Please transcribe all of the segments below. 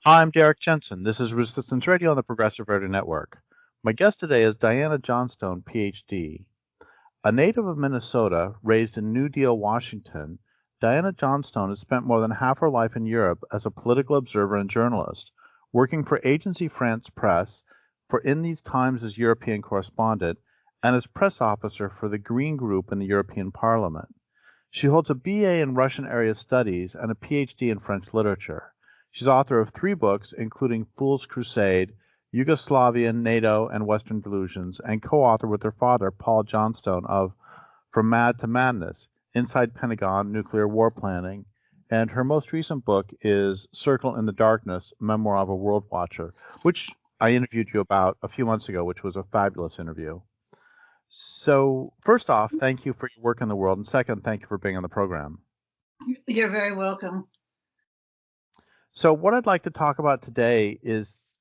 Hi, I'm Derrick Jensen. This is Resistance Radio on the Progressive Radio Network. My guest today is Diana Johnstone, PhD. A native of Minnesota, raised in New Deal, Washington, Diana Johnstone has spent more than half her life in Europe as a political observer and journalist, working for Agence France Presse, for In These Times as European Correspondent, and as press officer for the Green Group in the European Parliament. She holds a BA in Russian Area Studies and a PhD in French Literature. She's author of 3 books, including Fools Crusade, Yugoslavia, NATO and Western Delusions, and co-author with her father, Paul Johnstone, of From Mad to Madness, Inside Pentagon Nuclear War Planning. And her most recent book is Circle in the Darkness, Memoir of a World Watcher, which I interviewed you about a few months ago, which was a fabulous interview. So first off, thank you for your work in the world. And second, thank you for being on the program. You're very welcome. So what I'd like to talk about today is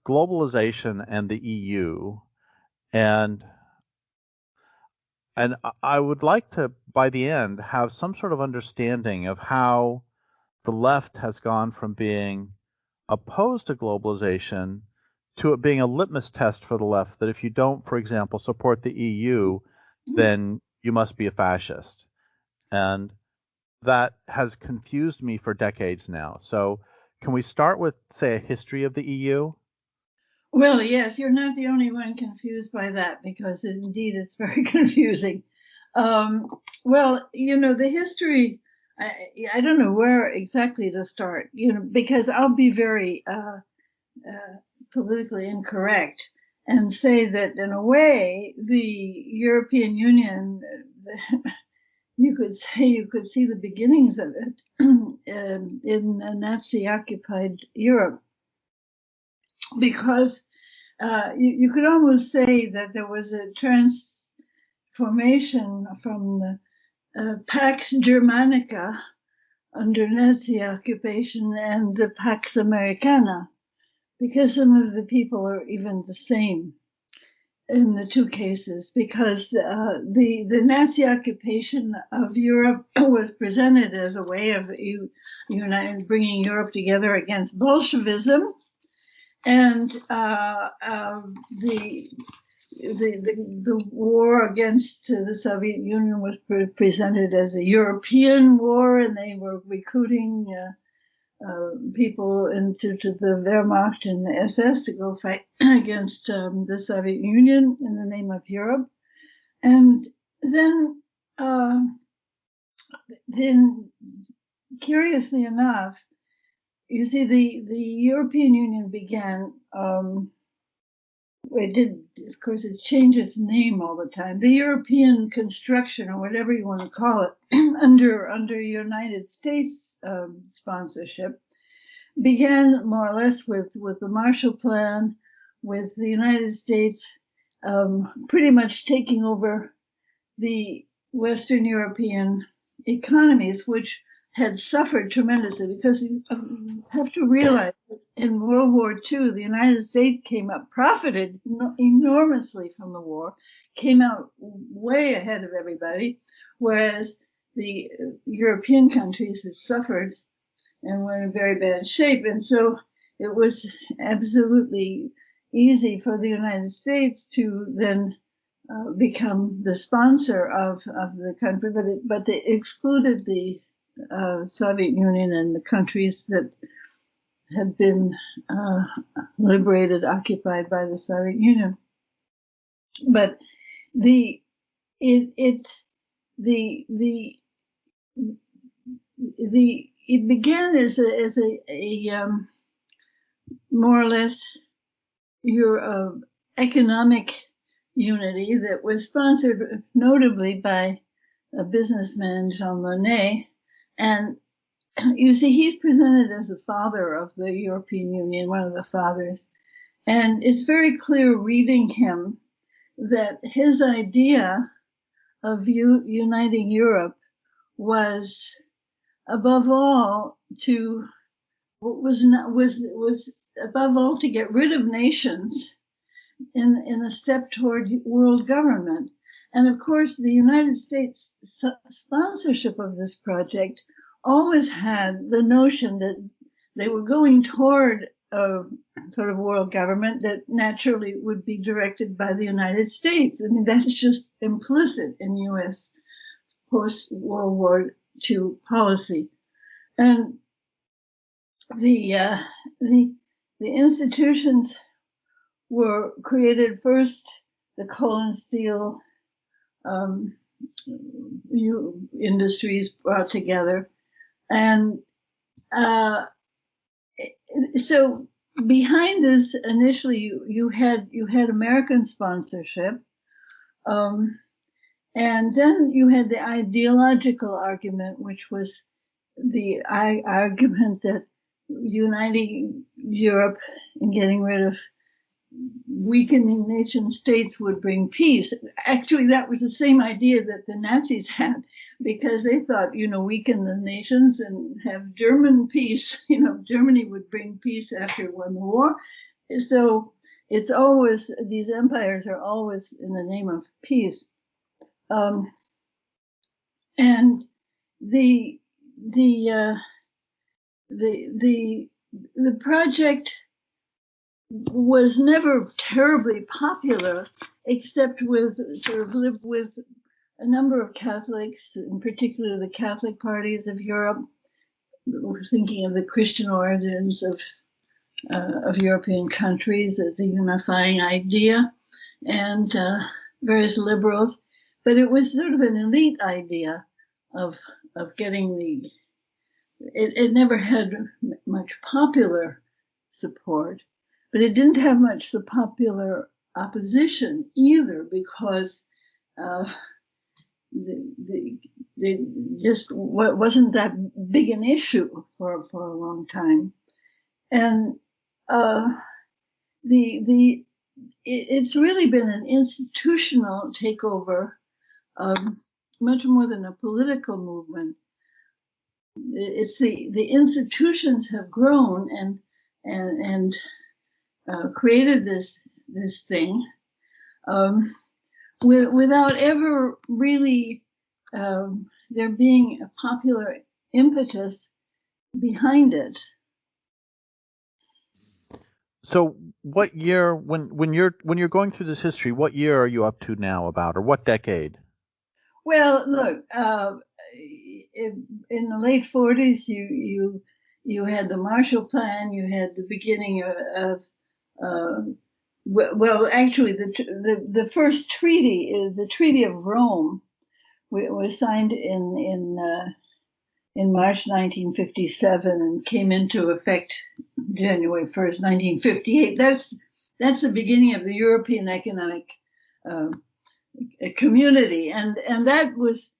globalization and the EU, and I would like to, by the end, have some sort of understanding of how the left has gone from being opposed to globalization to it being a litmus test for the left that if you don't, for example, support the EU, then you must be a fascist. And that has confused me for decades now. So can we start with, say, a history of the EU? Well, yes, you're not the only one confused by that, because indeed it's very confusing. Well, the history, I don't know where exactly to start, because I'll be very politically incorrect and say that in a way, the European Union, you could see the beginnings of it in Nazi-occupied Europe, because you could almost say that there was a transformation from the Pax Germanica under Nazi occupation and the Pax Americana, because some of the people are even the same in the two cases, because the Nazi occupation of Europe was presented as a way of bringing Europe together against Bolshevism, and the war against the Soviet Union was presented as a European war, and they were recruiting people into the Wehrmacht and the SS to go fight against the Soviet Union in the name of Europe. And then curiously enough, you see, the European Union began, of course, it changed its name all the time. The European construction, or whatever you want to call it, under United States sponsorship, began more or less with the Marshall Plan, with the United States pretty much taking over the Western European economies, which had suffered tremendously, because you have to realize that in World War II, the United States profited enormously from the war, came out way ahead of everybody, whereas the European countries had suffered and were in very bad shape. And so it was absolutely easy for the United States to then become the sponsor of the country, but they excluded the Soviet Union and the countries that had been liberated, occupied by the Soviet Union. But it began as a more or less your economic unity that was sponsored notably by a businessman, Jean Monnet. And you see, he's presented as the father of the European Union, one of the fathers. And it's very clear reading him that his idea of uniting Europe was, above all, to get rid of nations in a step toward world government. And of course, the United States sponsorship of this project always had the notion that they were going toward a sort of world government that naturally would be directed by the United States. I mean, that's just implicit in U.S. post-World War II policy. And the institutions were created first, the coal and steel industries brought together. And so behind this, initially, you had American sponsorship, and then you had the ideological argument, which was the argument that uniting Europe and getting rid of weakening nation states would bring peace. Actually, that was the same idea that the Nazis had, because they thought, weaken the nations and have German peace. Germany would bring peace after it won the war. So it's always, these empires are always in the name of peace. And the project was never terribly popular, except with a number of Catholics, in particular the Catholic parties of Europe. We're thinking of the Christian origins of European countries as a unifying idea, and various liberals. But it was sort of an elite idea of getting it never had much popular support, but it didn't have much the popular opposition either, because they just wasn't that big an issue for a long time. And it's really been an institutional takeover, much more than a political movement. It's the institutions have grown and created this thing without ever really there being a popular impetus behind it. So what year, when you're going through this history, what year are you up to now about, or what decade? Well, look, in the late 40s, you had the Marshall Plan, you had the beginning of well, actually, the first treaty is the Treaty of Rome, was signed in March 1957 and came into effect January 1st, 1958. That's the beginning of the European Economic Community, and that was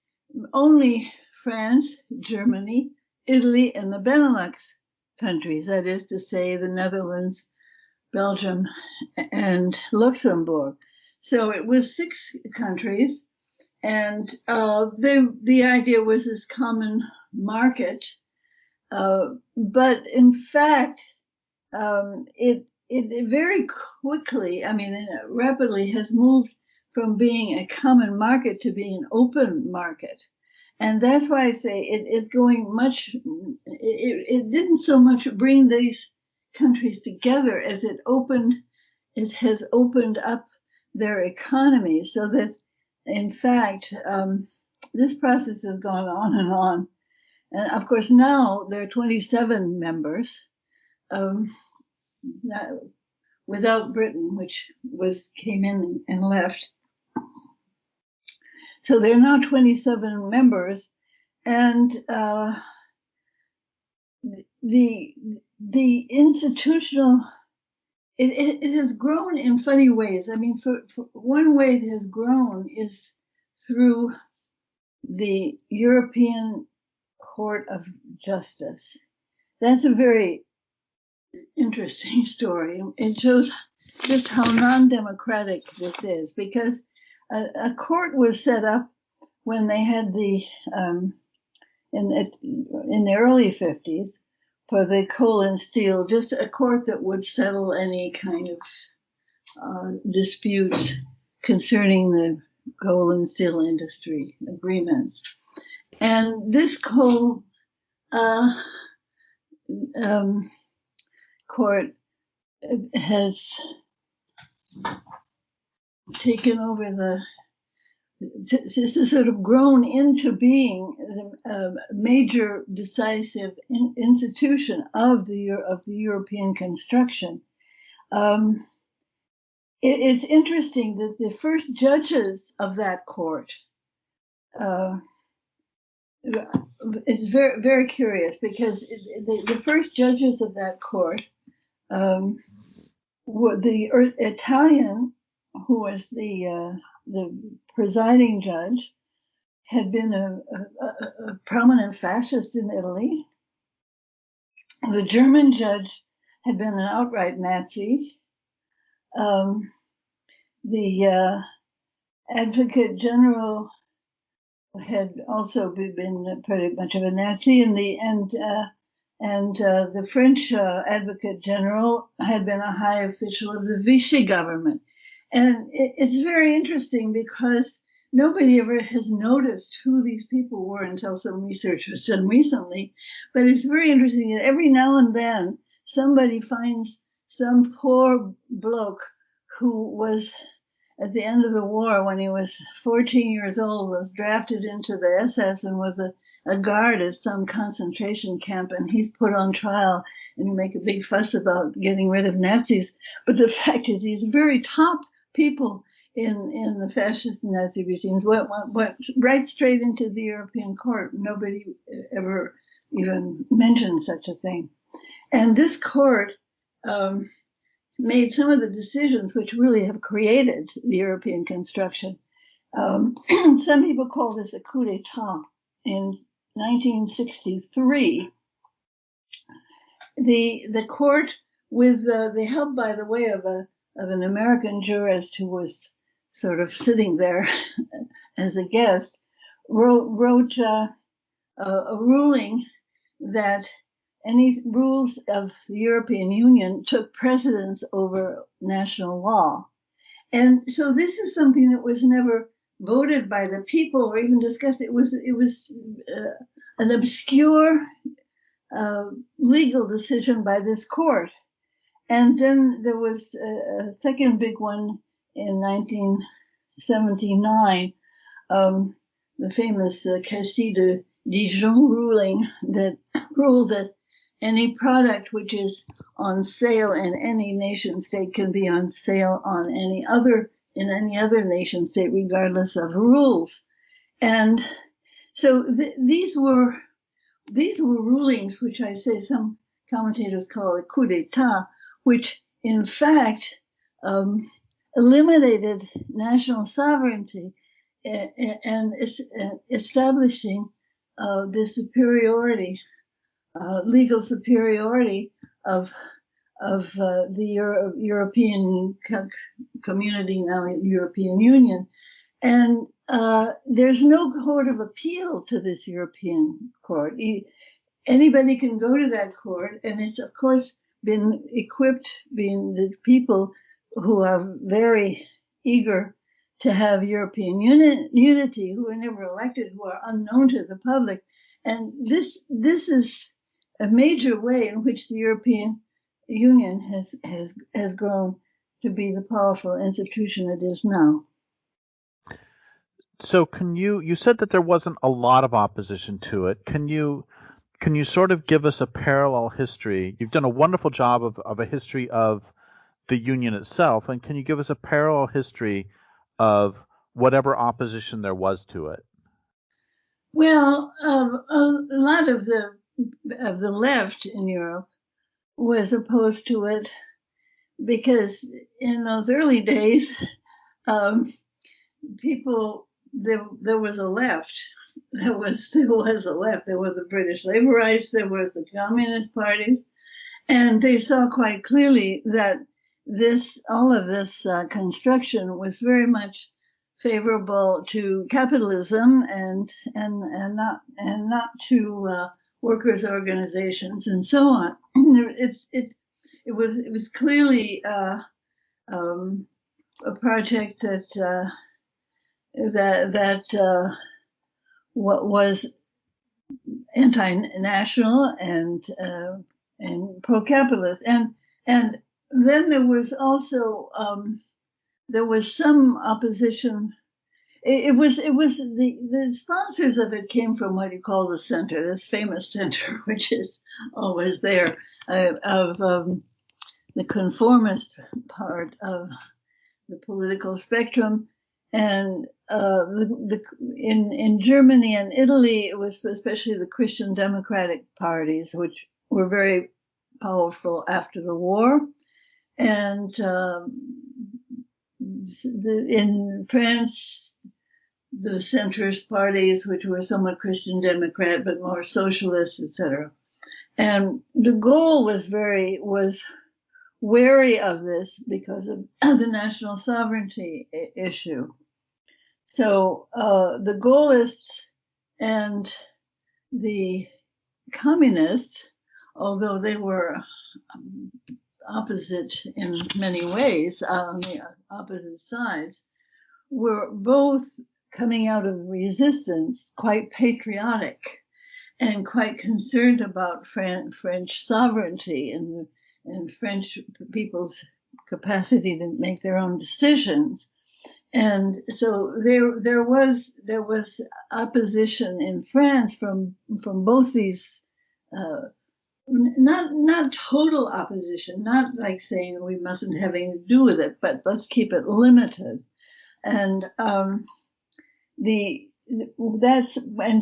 only France, Germany, Italy, and the Benelux countries. That is to say, the Netherlands, Belgium, and Luxembourg. So it was 6 countries, and the idea was this common market. But in fact, it very quickly, rapidly has moved from being a common market to being an open market. And that's why I say it is going much, it didn't so much bring these countries together as it has opened up their economy, so that, in fact, this process has gone on and on. And of course, now there are 27 members, without Britain, which came in and left. So there are now 27 members, and the institutional, it has grown in funny ways. For one way it has grown is through the European Court of Justice. That's a very interesting story. It shows just how non-democratic this is, because a court was set up when they had in the early 50s for the coal and steel, just a court that would settle any kind of disputes concerning the coal and steel industry agreements. And this coal court has taken over this has sort of grown into being a major decisive institution of the European construction. It's interesting that the first judges of that court, it's very, very curious because the first judges of that court were the Italian, who was the presiding judge, had been a prominent fascist in Italy. The German judge had been an outright Nazi. The advocate general had also been pretty much of a Nazi, and the French advocate general had been a high official of the Vichy government. And it's very interesting because nobody ever has noticed who these people were until some research was done recently. But it's very interesting that every now and then somebody finds some poor bloke who was at the end of the war, when he was 14 years old, was drafted into the SS and was a guard at some concentration camp, and he's put on trial, and you make a big fuss about getting rid of Nazis. But the fact is, these very top people in the fascist and Nazi regimes went right straight into the European court. Nobody ever even mentioned such a thing. And this court made some of the decisions which really have created the European construction. Some people call this a coup d'etat. In 1963, the court, with the help, by the way, of an American jurist who was sort of sitting there as a guest, wrote a ruling that any rules of the European Union took precedence over national law. And so this is something that was never voted by the people or even discussed. It was an obscure legal decision by this court. And then there was a second big one in 1979, the famous Cassis de Dijon ruling that ruled that any product which is on sale in any nation state can be on sale on any other nation state, regardless of rules. And so these were rulings which I say some commentators call a coup d'etat, which in fact eliminated national sovereignty and establishing the superiority, legal superiority of the European community, now European Union. And there's no court of appeal to this European court. Anybody can go to that court, and it's of course been equipped, being the people who are very eager to have European unity, who are never elected, who are unknown to the public. And this is a major way in which the European Union has grown to be the powerful institution it is now. So you said that there wasn't a lot of opposition to it. Can you sort of give us a parallel history? You've done a wonderful job of a history of the Union itself, and can you give us a parallel history of whatever opposition there was to it? Well, a lot of the left in Europe was opposed to it because in those early days, there was a left. There was a left. There were the British Labourites. There was the Communist parties, and they saw quite clearly that all of this construction was very much favorable to capitalism and not to workers' organizations and so on. It was clearly a project that what was anti-national and and pro-capitalist, and then there was also there was some opposition. It was the sponsors of it came from what you call the center, this famous center, which is always there, of the conformist part of the political spectrum. And in Germany and Italy, it was especially the Christian democratic parties, which were very powerful after the war. And in France, the centrist parties, which were somewhat Christian Democrat but more socialist, etc. And de Gaulle was wary of this because of the national sovereignty issue. So the Gaullists and the communists, although they were opposite in many ways, on the opposite sides, were both coming out of resistance quite patriotic and quite concerned about French sovereignty and French people's capacity to make their own decisions. And so there was opposition in France from both these, not total opposition, not like saying we mustn't have anything to do with it, but let's keep it limited. And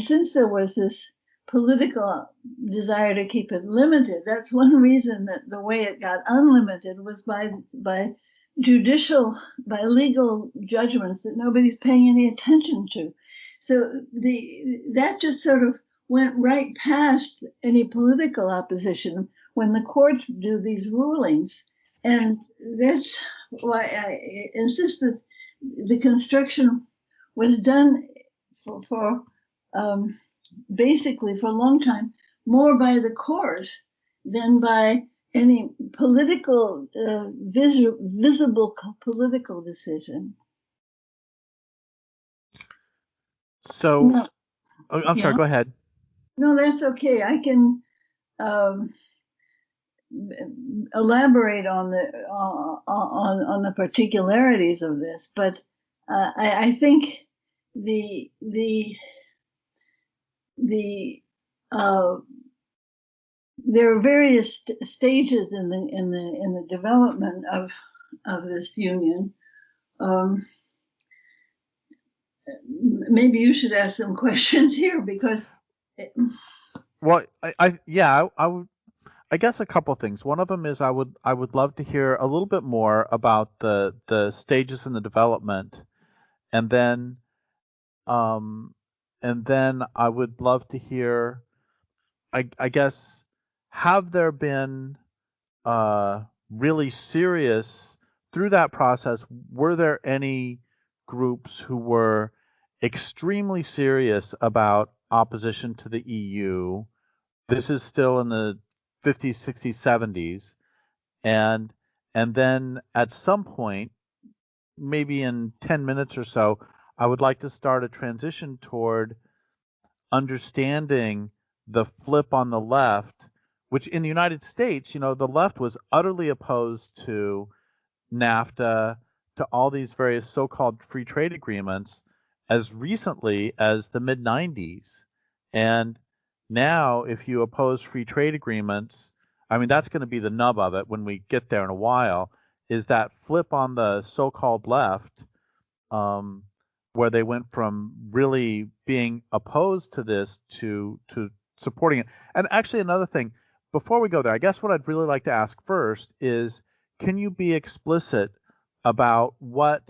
since there was this political desire to keep it limited, that's one reason that the way it got unlimited was by legal judgments that nobody's paying any attention to. So that just sort of went right past any political opposition when the courts do these rulings. And that's why I insist that the construction was done for basically for a long time more by the court than by any political visible political decision. So, no, I'm sorry. Go ahead. No, that's okay. I can elaborate on the particularities of this, but I think there are various stages in the development of this union. Maybe you should ask some questions here because. Well, I would. I guess a couple of things. One of them is I would love to hear a little bit more about the stages in the development, and then I would love to hear. I guess, have there been really serious through that process? Were there any groups who were extremely serious about opposition to the EU? This is still in the 50s, 60s, 70s, and then at some point, maybe in 10 minutes or so, I would like to start a transition toward understanding the flip on the left, which in the United States, the left was utterly opposed to NAFTA, to all these various so-called free trade agreements as recently as the mid-90s. And now, if you oppose free trade agreements, I mean, that's going to be the nub of it when we get there in a while, is that flip on the so-called left, where they went from really being opposed to this to supporting it. And actually, another thing, before we go there, I guess what I'd really like to ask first is, can you be explicit about what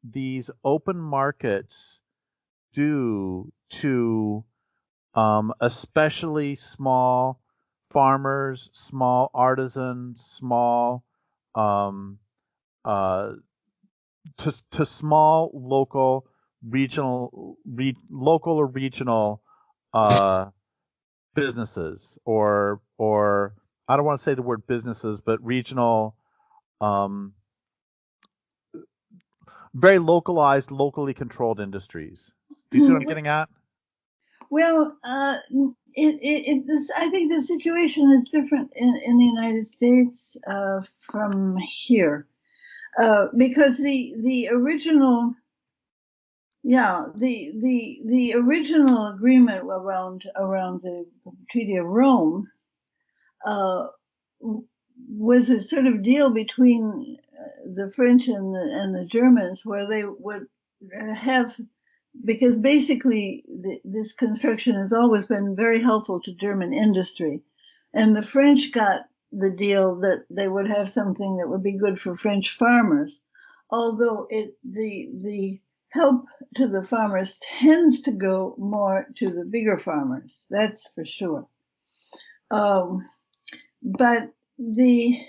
these open markets do to especially small farmers, small artisans, small to small local or regional businesses, or I don't want to say the word businesses, but regional, very localized, locally controlled industries. Do you see what I'm getting at? Well, I think the situation is different in the United States from here, because the original, the original agreement around the Treaty of Rome was a sort of deal between the French and the Germans, where they would have, because basically this construction has always been very helpful to German industry, and the French got the deal that they would have something that would be good for French farmers, although the help to the farmers tends to go more to the bigger farmers, that's for sure. But the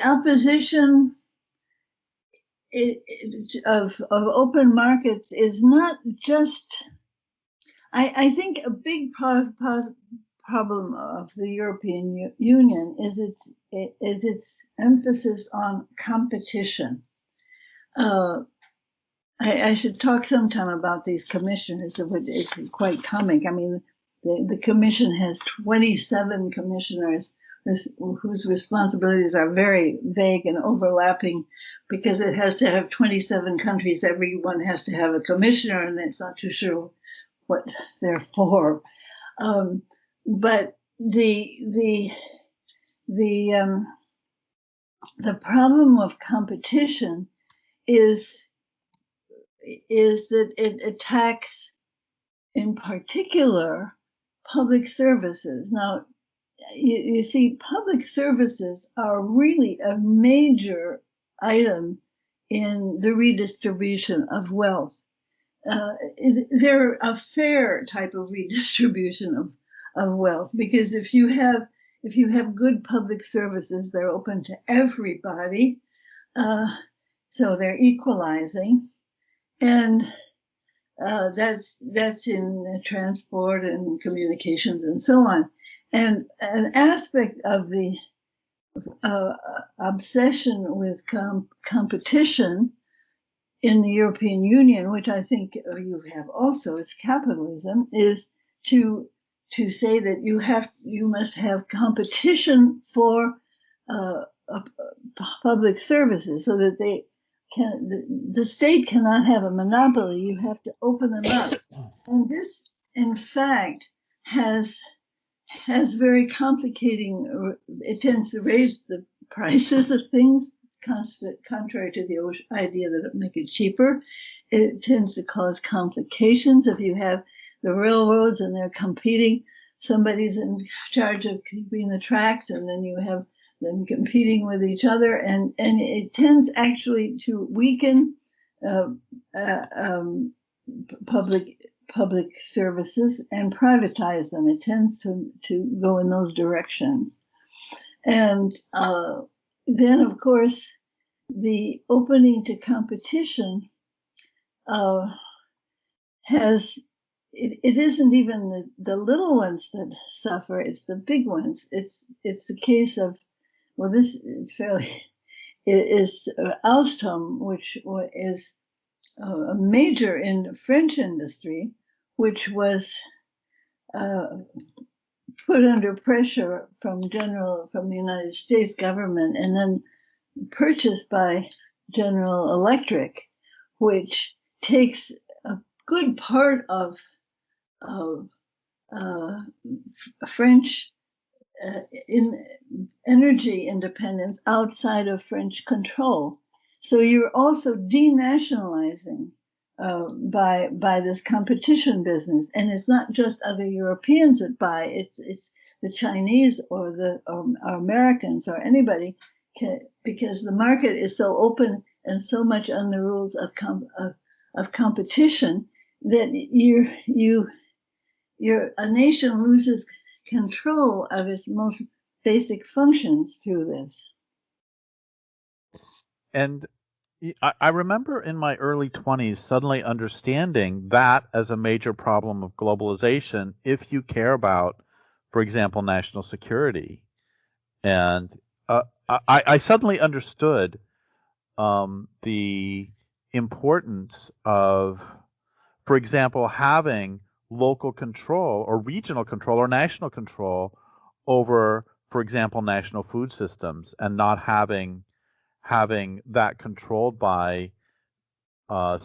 opposition of open markets is not just. I think a big problem of the European Union is its emphasis on competition. I should talk sometime about these commissioners. It's quite comic. I mean, the commission has 27 commissioners whose responsibilities are very vague and overlapping, because it has to have 27 countries. Everyone has to have a commissioner, and it's not too sure what they're for. But the problem of competition is that it attacks, in particular, public services. Now, you see, public services are really a major item in the redistribution of wealth. They're a fair type of redistribution of wealth, because if you have good public services, they're open to everybody, so they're equalizing. And that's in transport and communications and so on. And an aspect of the obsession with competition in the European Union, which I think you have also, it's capitalism, is to say that you must have competition for public services, so that the state cannot have a monopoly. You have to open them up. And this, in fact, has very complicating, it tends to raise the prices of things, contrary to the idea that it make it cheaper. It tends to cause complications. If you have the railroads and they're competing, somebody's in charge of keeping the tracks, and then you have them competing with each other, and it tends actually to weaken public services and privatize them. It tends to go in those directions. And then, of course, the opening to competition it isn't even the little ones that suffer, it's the big ones. It's the case of, well, this is Alstom, which is a major in French industry, which was put under pressure from the United States government, and then purchased by General Electric, which takes a good part of French in energy independence outside of French control. So you're also denationalizing by this competition business, and it's not just other Europeans that buy. It's the Chinese or the Americans or anybody, because the market is so open and so much on the rules of competition that a nation loses control of its most basic functions through this. And I remember in my early 20s suddenly understanding that as a major problem of globalization, if you care about, for example, national security. And I suddenly understood the importance of, for example, having local control or regional control or national control over, for example, national food systems, and not having that controlled by by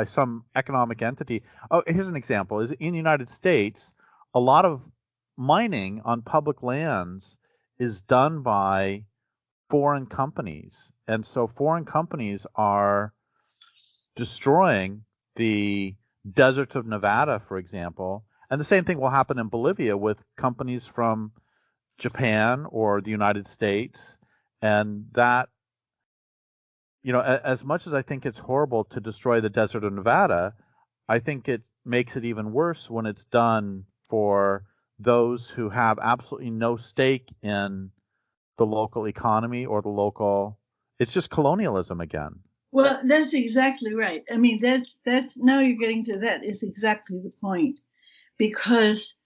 some economic entity. Oh, here's an example: is in the United States, a lot of mining on public lands is done by foreign companies, and so foreign companies are destroying the desert of Nevada, for example. And the same thing will happen in Bolivia with companies from Japan or the United States. And that, as much as I think it's horrible to destroy the desert of Nevada, I think it makes it even worse when it's done for those who have absolutely no stake in the local economy or the local. It's just colonialism again. Well, that's exactly right. I mean, that's now you're getting to that is exactly the point, because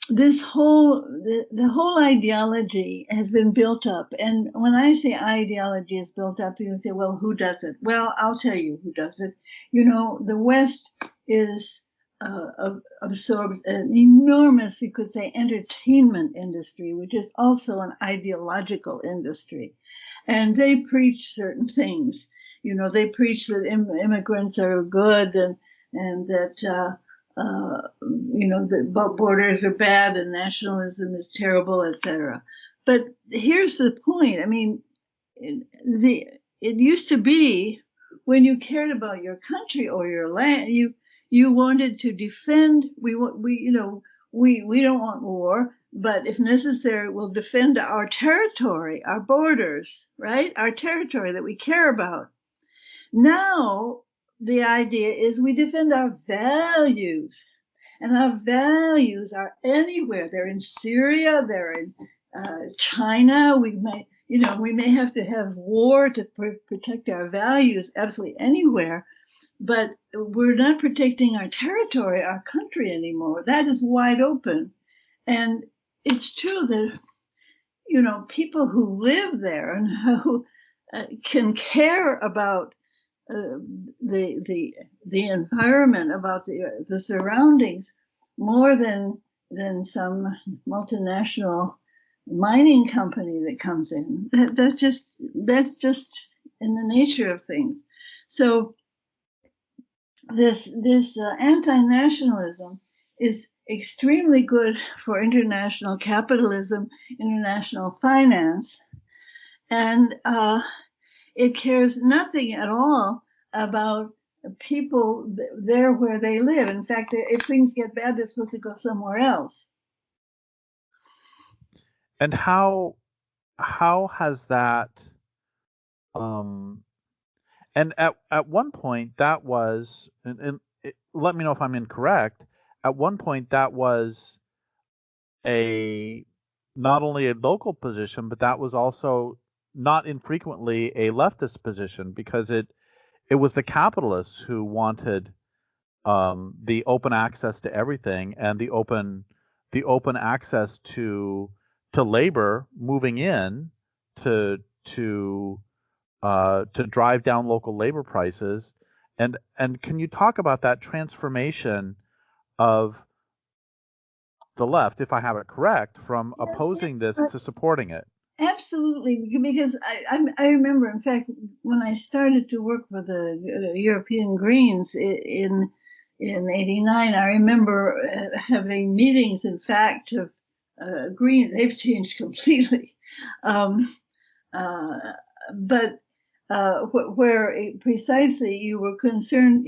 this the whole ideology has been built up. And when I say ideology is built up, you say, well, who does it? Well, I'll tell you who does it. The West is absorbs an enormous, you could say, entertainment industry, which is also an ideological industry. And they preach certain things. They preach that immigrants are good and that the borders are bad and nationalism is terrible, etc. But here's the point. I mean, it used to be when you cared about your country or your land, you wanted to defend. We don't want war, but if necessary, we'll defend our territory, our borders, right? Our territory that we care about. Now, the idea is we defend our values, and our values are anywhere. They're in Syria, they're in China. We may have to have war to protect our values absolutely anywhere, but we're not protecting our territory, our country anymore. That is wide open. And it's true that, people who live there and who can care about the environment, about the surroundings, more than some multinational mining company that comes in. That's just in the nature of things. So this anti-nationalism is extremely good for international capitalism, international finance, and it cares nothing at all about people there where they live. In fact, if things get bad, they're supposed to go somewhere else. And how has that? And at one point that was, and let me know if I'm incorrect. At one point that was not only a local position, but that was also not infrequently a leftist position, because it was the capitalists who wanted the open access to everything, and the open access to labor moving in to drive down local labor prices. And can you talk about that transformation of the left, if I have it correct, from opposing this to supporting it? Absolutely, because I remember, in fact, when I started to work with the European Greens in '89, I remember having meetings, in fact, of Greens. They've changed completely, but where precisely you were concerned,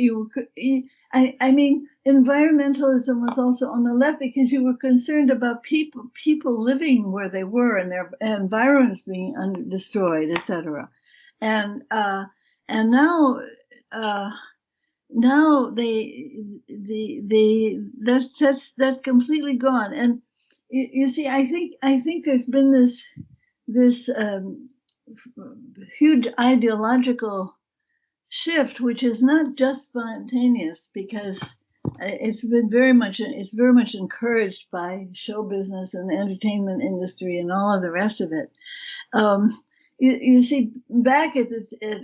I mean, environmentalism was also on the left, because you were concerned about people living where they were and their environments being destroyed, etc. And now that's completely gone. And you see, I think there's been this huge ideological shift, which is not just spontaneous, because it's very much encouraged by show business and the entertainment industry and all of the rest of it. You see, back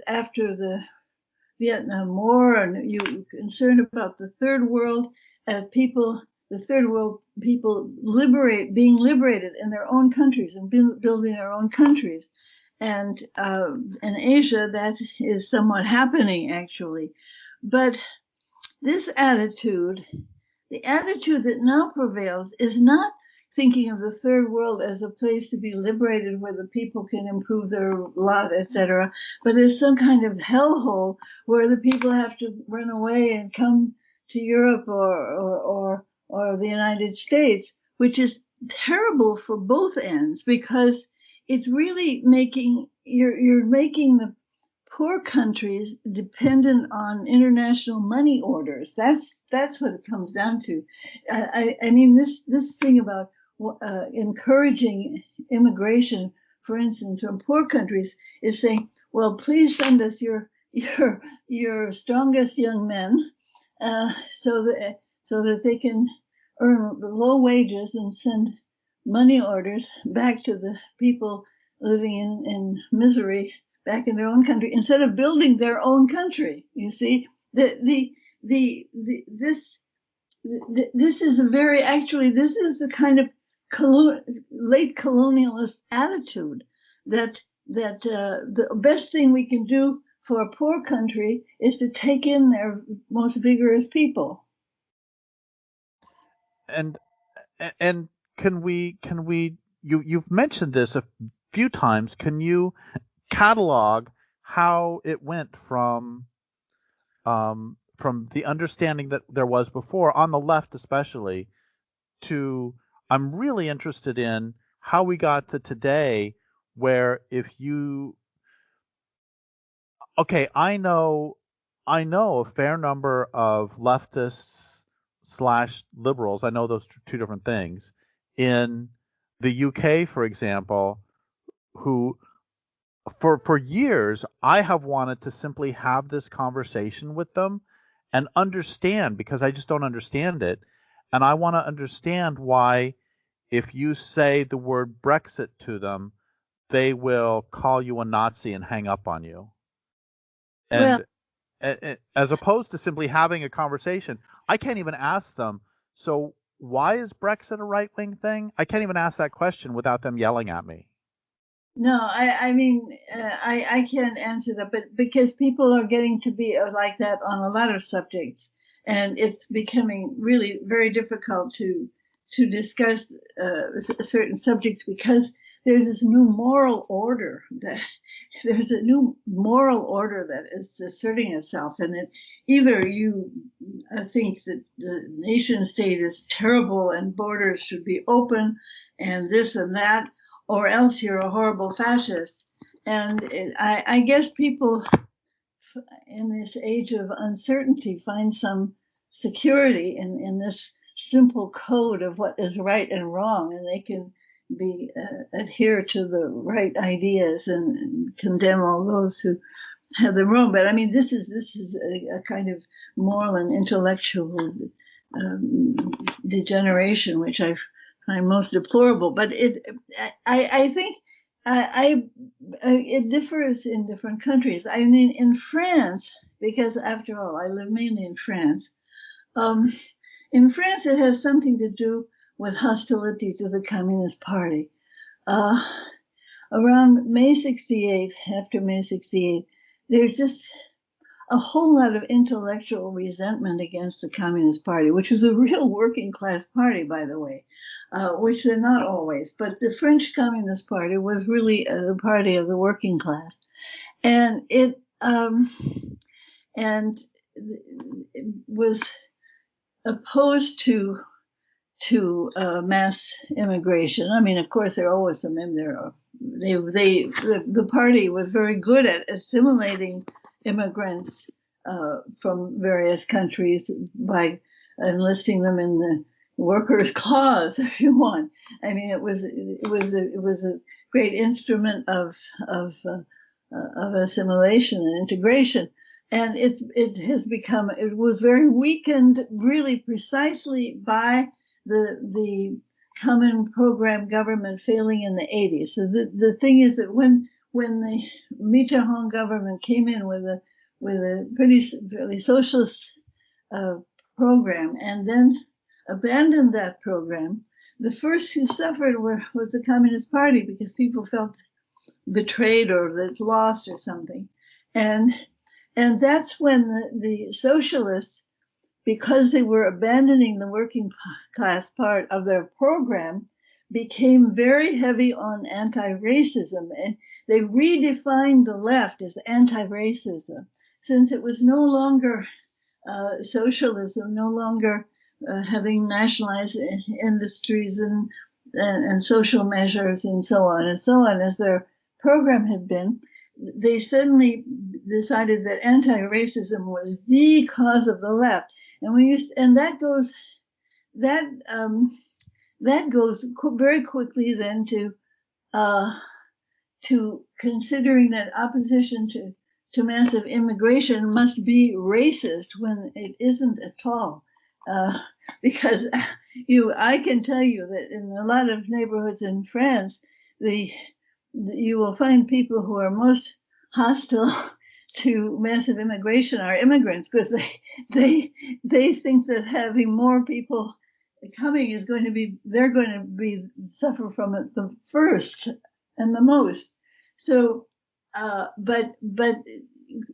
after the Vietnam War, and you're concerned about the third world people, the third world people being liberated in their own countries and building their own countries. And in Asia, that is somewhat happening, actually. But this attitude, the attitude that now prevails, is not thinking of the third world as a place to be liberated where the people can improve their lot, etc., but as some kind of hellhole where the people have to run away and come to Europe or the United States, which is terrible for both ends, because it's really you're making the poor countries dependent on international money orders. That's what it comes down to. I mean, this thing about encouraging immigration, for instance, from poor countries, is saying, well, please send us your strongest young men, so that they can earn low wages and send money orders back to the people living in misery back in their own country, instead of building their own country. You see, this is this is the kind of late colonialist attitude that the best thing we can do for a poor country is to take in their most vigorous people. And you've mentioned this a few times. Can you catalog how it went from the understanding that there was before, on the left especially, to I'm really interested in how we got to today, where I know a fair number of leftists / liberals. I know those two different things. In the UK, for example, who for years I have wanted to simply have this conversation with them and understand, because I just don't understand it. And I want to understand why, if you say the word Brexit to them, they will call you a Nazi and hang up on you. And as opposed to simply having a conversation, I can't even ask them, so why is Brexit a right-wing thing? I can't even ask that question without them yelling at me. No, I mean, I can't answer that, but because people are getting to be like that on a lot of subjects, and it's becoming really very difficult to discuss certain subjects, because there's this new moral order that is asserting itself, and that either you think that the nation state is terrible and borders should be open and this and that, or else you're a horrible fascist. And I guess people in this age of uncertainty find some security in this simple code of what is right and wrong, and they can adhere to the right ideas and condemn all those who have them wrong. But I mean, this is a kind of moral and intellectual degeneration, which I find most deplorable. But I think it differs in different countries. I mean, in France, because after all, I live mainly in France. In France, it has something to do with hostility to the Communist Party. Around May 68, after May 68, there's just a whole lot of intellectual resentment against the Communist Party, which was a real working class party, by the way, which they're not always. But the French Communist Party was really the party of the working class. And it was opposed to mass immigration. I mean, of course, there are always some in there. The party was very good at assimilating immigrants from various countries by enlisting them in the workers' clause, if you want. I mean, it was a great instrument of assimilation and integration. And it was very weakened, really, precisely by the common program government failing in the 80s. So the thing is that when the Mitterrand government came in with a a fairly socialist program, and then abandoned that program. The first who suffered was the Communist Party, because people felt betrayed or lost or something, and that's when the socialists, because they were abandoning the working class part of their program, became very heavy on anti-racism, and they redefined the left as anti-racism, since it was no longer socialism, no longer having nationalized industries and social measures and so on as their program had been. They suddenly decided that anti-racism was the cause of the left, and that goes very quickly then to considering that opposition to massive immigration must be racist when it isn't at all. Because I can tell you that in a lot of neighborhoods in France, you will find people who are most hostile to massive immigration are immigrants, because they think that having more people coming they're going to be suffer from it the first and the most. So, but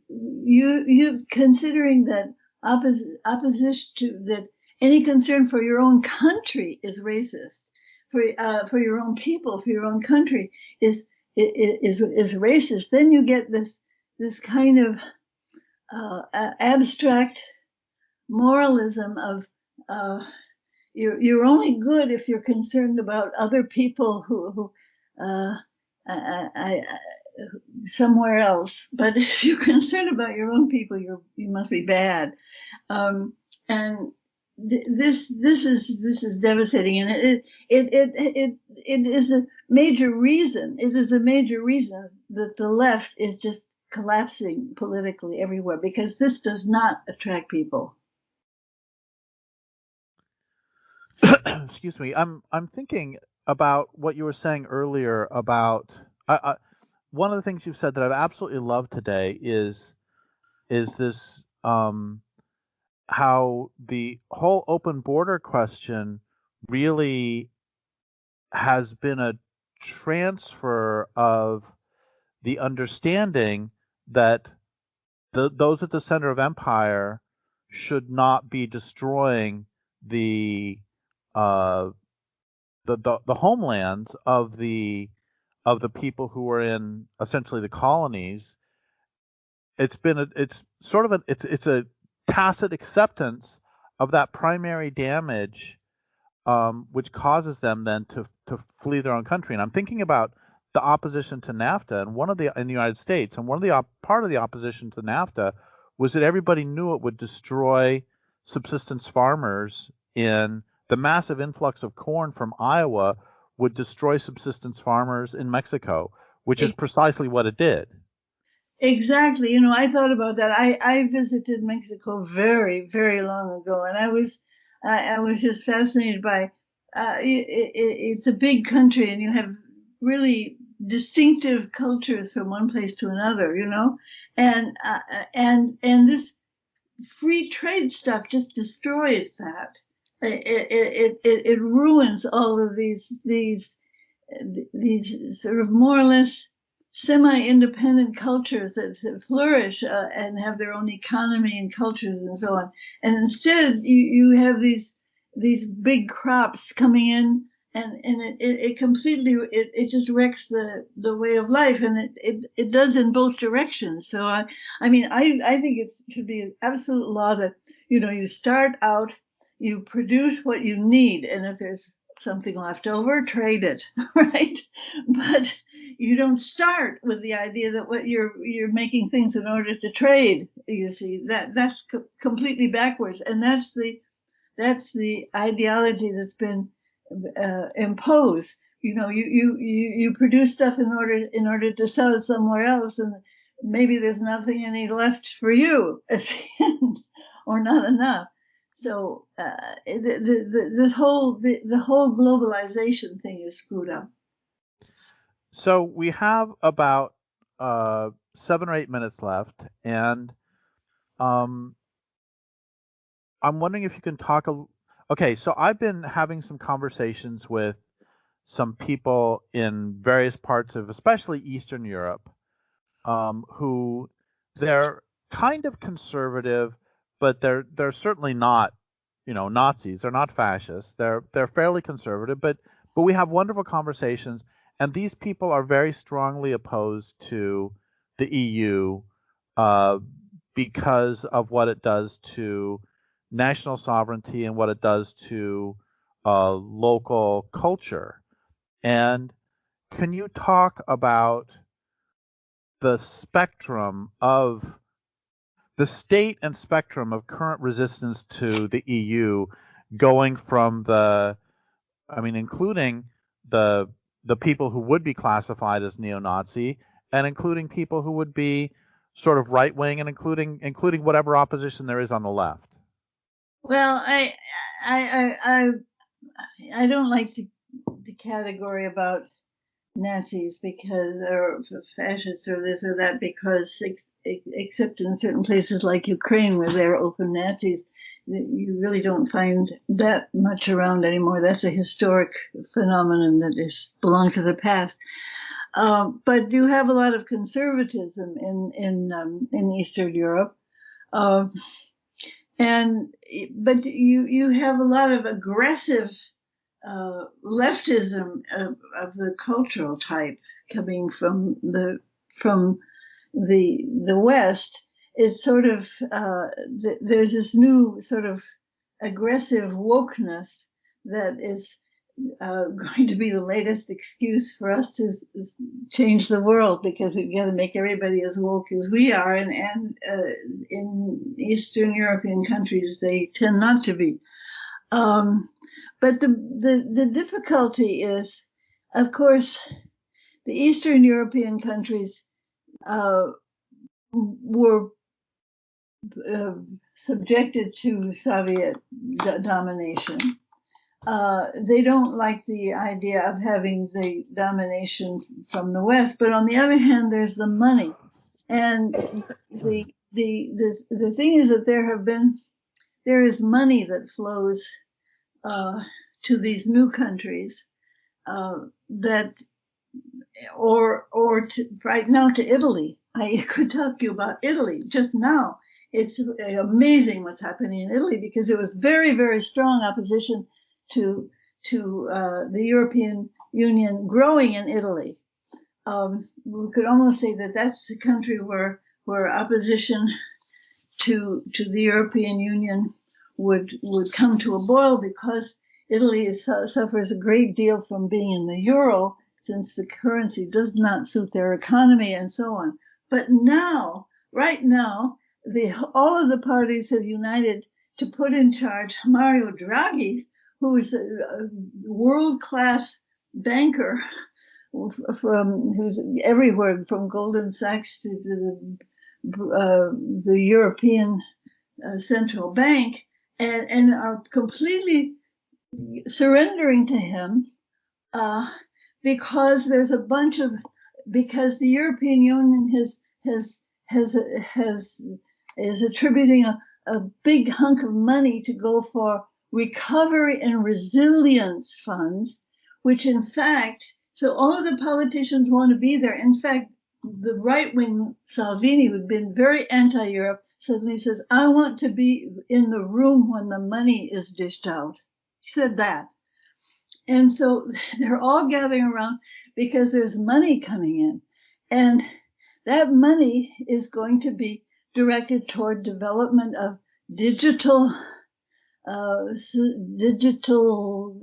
you considering that opposition to that, any concern for your own country is racist, for your own people, for your own country is racist. Then you get this kind of abstract moralism of you're only good if you're concerned about other people who somewhere else, but if you're concerned about your own people, you must be bad. And this is devastating, and it is a major reason. It is a major reason that the left is just collapsing politically everywhere, because this does not attract people. Excuse me. I'm thinking about what you were saying earlier about one of the things you've said that I've absolutely loved today is this how the whole open border question really has been a transfer of the understanding that those at the center of empire should not be destroying the homelands of the people who are in essentially the colonies. It's a tacit acceptance of that primary damage, which causes them then to flee their own country. And I'm thinking about the opposition to NAFTA, and in the United States, and part of the opposition to NAFTA was that everybody knew it would destroy subsistence farmers. In the massive influx of corn from Iowa would destroy subsistence farmers in Mexico, which is precisely what it did. Exactly. I thought about that. I visited Mexico very, very long ago, and I was just fascinated by it's a big country, and you have really distinctive cultures from one place to another, and this free trade stuff just destroys that. It ruins all of these sort of more or less semi-independent cultures that flourish and have their own economy and cultures and so on. And instead, you have these big crops coming in, and it completely it just wrecks the way of life, and it does in both directions. So I think it should be an absolute law that you start out, you produce what you need, and if there's something left over, trade it, right? But you don't start with the idea that what you're making things in order to trade. You see, that's completely backwards, and that's the ideology that's been imposed. You produce stuff in order to sell it somewhere else, and maybe there's nothing any left for you at the end, or not enough. So the whole globalization thing is screwed up. So we have about 7 or 8 minutes left, and Um, I'm wondering if you can talk okay, so I've been having some conversations with some people in various parts of, especially Eastern Europe, who they're kind of conservative, but they're certainly not, Nazis. They're not fascists. They're fairly conservative, but we have wonderful conversations, and these people are very strongly opposed to the EU uh, because of what it does to national sovereignty and what it does to local culture. And can you talk about the spectrum of the state and spectrum of current resistance to the EU, going from including the the people who would be classified as neo-Nazi, and including people who would be sort of right wing, and including whatever opposition there is on the left. Well, I don't like the category about Nazis because, or fascists or this or that, because except in certain places like Ukraine where they're open Nazis, you really don't find that much around anymore. That's a historic phenomenon that belongs to the past. But you have a lot of conservatism in Eastern Europe, but you have a lot of aggressive leftism of the cultural type coming from the West. It's sort of there's this new sort of aggressive wokeness that is going to be the latest excuse for us to change the world, because we've got to make everybody as woke as we are, and in Eastern European countries they tend not to be. But the difficulty is, of course, the Eastern European countries were subjected to Soviet domination. They don't like the idea of having the domination from the West, but on the other hand, there's the money, and the thing is that there is money that flows to these new countries that, or right now to Italy. I could talk to you about Italy just now. It's amazing what's happening in Italy, because it was very, very strong opposition to the European Union growing in Italy. We could almost say that that's the country where opposition to the European Union would come to a boil, because Italy suffers a great deal from being in the euro, since the currency does not suit their economy and so on. But now, right now, all of the parties have united to put in charge Mario Draghi, who is a world-class banker who's everywhere, from Goldman Sachs to the European Central Bank, and are completely surrendering to him because there's a bunch of, because the European Union is attributing a big hunk of money to go for recovery and resilience funds, which in fact, so all of the politicians want to be there. In fact, the right-wing Salvini, who'd been very anti-Europe, suddenly says, I want to be in the room when the money is dished out. He said that. And so they're all gathering around because there's money coming in. And that money is going to be directed toward development of digital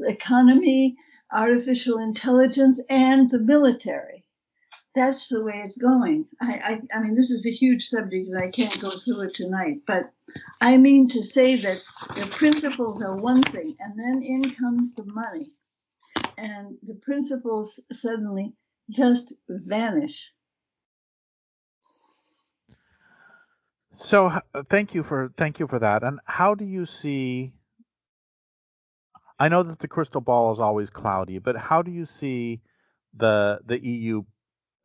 economy, artificial intelligence, and the military. That's the way it's going. I mean, this is a huge subject and I can't go through it tonight, but I mean to say that the principles are one thing, and then in comes the money, and the principles suddenly just vanish. So thank you for that. And how do you see? I know that the crystal ball is always cloudy, but how do you see the EU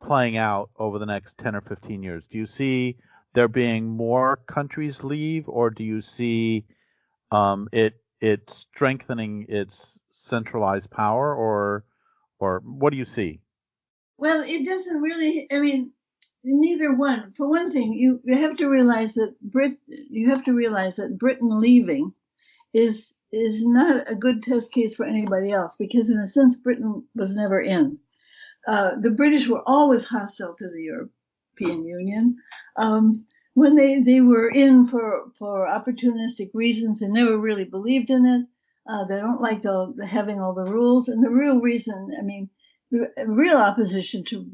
playing out over the next 10 or 15 years? Do you see there being more countries leave, or do you see it strengthening its centralized power, or what do you see? Well, it doesn't really. I mean, neither one. For one thing, you have to realize that Britain leaving is not a good test case for anybody else, because in a sense Britain was never in. The British were always hostile to the European Union. When they were in for opportunistic reasons, they never really believed in it. They don't like having all the rules, and the real reason, I mean, the real opposition to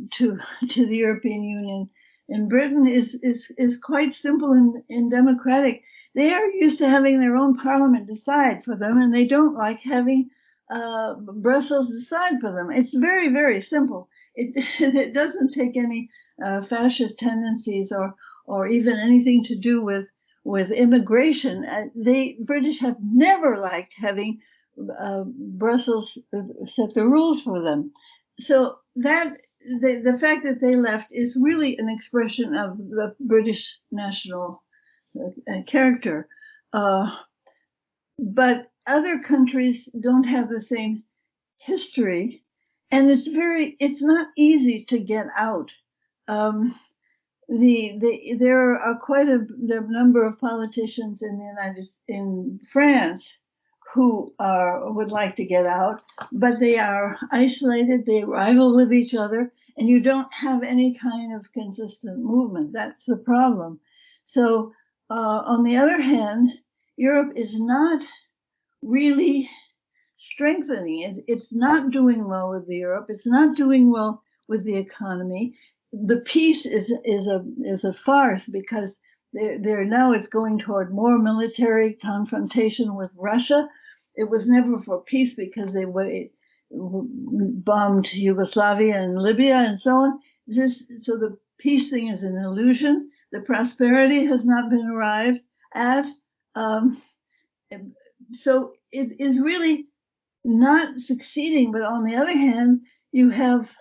the European Union in Britain is quite simple and democratic. They are used to having their own parliament decide for them, and they don't like having Brussels decide for them. It's very, very simple. It doesn't take any fascist tendencies or even anything to do with immigration. British have never liked having Brussels set the rules for them. So that the fact that they left is really an expression of the British national character. But other countries don't have the same history, and it's not easy to get out. There are quite a number of politicians in France who would like to get out, but they are isolated, they rival with each other, and you don't have any kind of consistent movement. That's the problem. So on the other hand, Europe is not really strengthening. It's not doing well with Europe. It's not doing well with the economy. The peace is a farce, because they're now it's going toward more military confrontation with Russia. It was never for peace, because they bombed Yugoslavia and Libya and so on. So the peace thing is an illusion. The prosperity has not been arrived at. So it is really not succeeding. But on the other hand, you have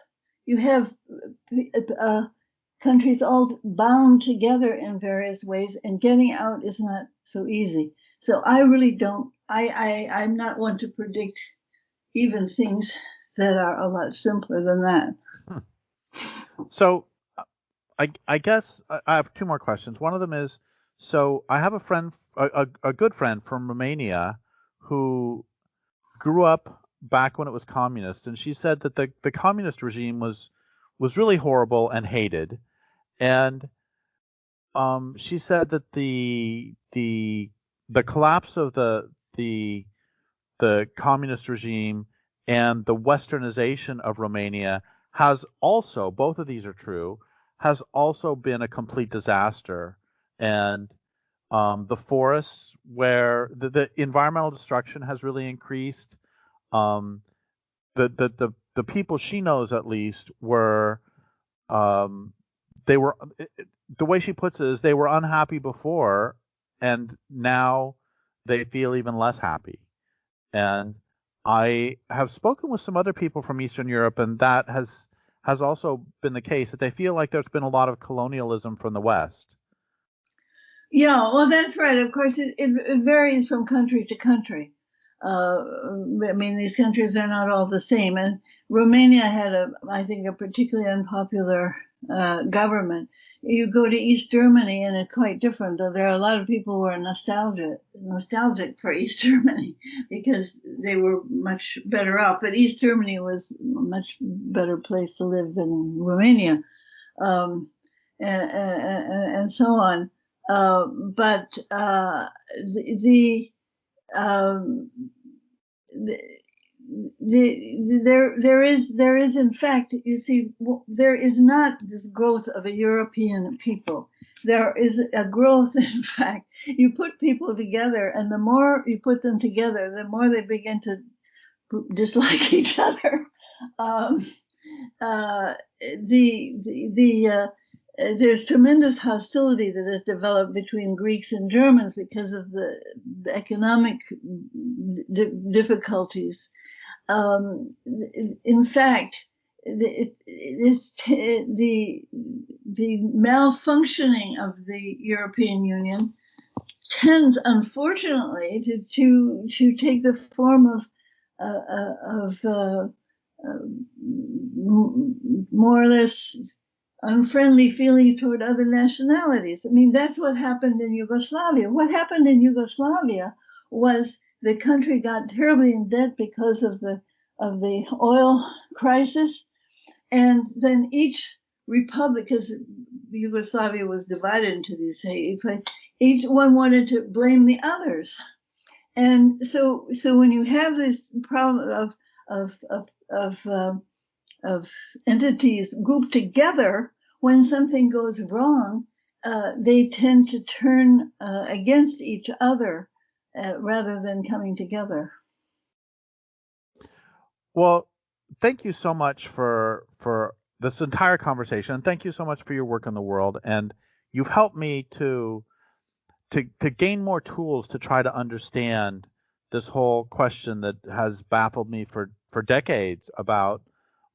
countries all bound together in various ways, and getting out is not so easy. So I really don't. I'm not one to predict even things that are a lot simpler than that. So I guess I have two more questions. One of them is, so I have a friend, a good friend from Romania, who grew up back when it was communist, and she said that the communist regime was really horrible and hated, and she said that the collapse of the communist regime and the westernization of Romania has also, both of these are true, has also been a complete disaster. And the forests, where the environmental destruction has really increased. The people she knows, at least, were they were, the way she puts it is, they were unhappy before, and now they feel even less happy. And I have spoken with some other people from Eastern Europe, and that has also been the case, that they feel like there's been a lot of colonialism from the West. Yeah, well, that's right. Of course, it varies from country to country. I mean, these countries are not all the same. And Romania had, I think, a particularly unpopular government. You go to East Germany, and it's quite different. Though there are a lot of people who are nostalgic for East Germany, because they were much better off. But East Germany was a much better place to live than Romania, and so on. But there is in fact, you see, there is not this growth of a European people. There is a growth, in fact. You put people together, and the more you put them together, the more they begin to dislike each other. There's tremendous hostility that has developed between Greeks and Germans because of the economic difficulties. In fact, the malfunctioning of the European Union tends, unfortunately, to take the form of more or less unfriendly feelings toward other nationalities. I mean, that's what happened in Yugoslavia. What happened in Yugoslavia was the country got terribly in debt because of the oil crisis, and then each republic, because Yugoslavia was divided into these, each one wanted to blame the others. And so when you have this problem of entities grouped together, when something goes wrong, they tend to turn against each other rather than coming together. Well, thank you so much for this entire conversation. Thank you so much for your work in the world, and you've helped me to gain more tools to try to understand this whole question that has baffled me for decades about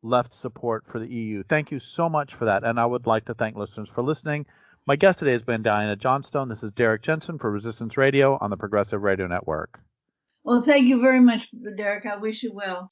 left support for the EU. Thank you so much for that, and I would like to thank listeners for listening. My guest today has been Diana Johnstone. This is Derrick Jensen for Resistance Radio on the Progressive Radio Network. Well, thank you very much, Derrick. I wish you well.